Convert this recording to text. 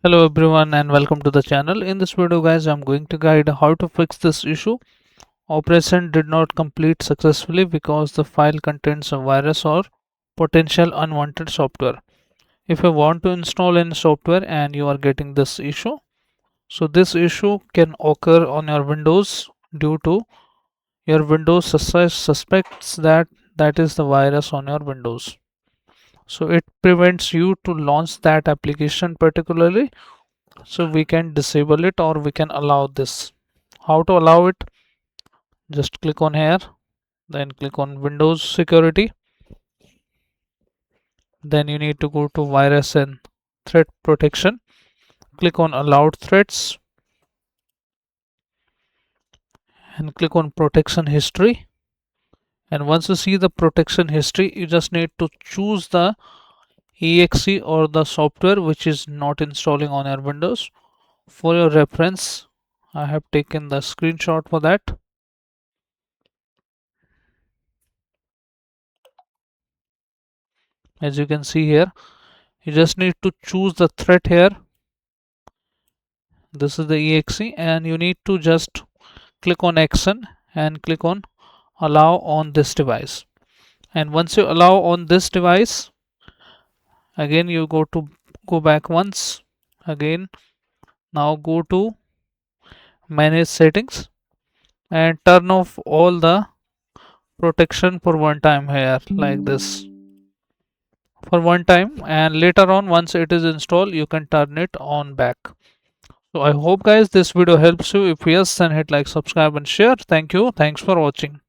Hello everyone and welcome to the channel. In this video guys, I'm going to guide how to fix this issue. Operation did not complete successfully because the file contains a virus or potential unwanted software. If you want to install any software and you are getting this issue, so this issue can occur on your Windows due to your Windows suspects that is the virus on your Windows. So it prevents you to launch that application particularly, so we can disable it or we can allow this. How to allow it? Just click on here, then click on Windows Security, then you need to go to Virus and Threat Protection, click on Allowed Threats and click on Protection History. And once you see the protection history, you just need to choose the exe or the software which is not installing on your Windows. For your reference, I have taken the screenshot for that. As you can see here, you just need to choose the threat here. This is the exe and you need to just click on action and click on allow on this device. And once you allow on this device, again you go back once again. Now go to manage settings and turn off all the protection for one time here, like this, for one time, and later on once it is installed you can turn it on back. So I hope guys this video helps you. If yes, then hit like, subscribe and share. Thank you. Thanks for watching.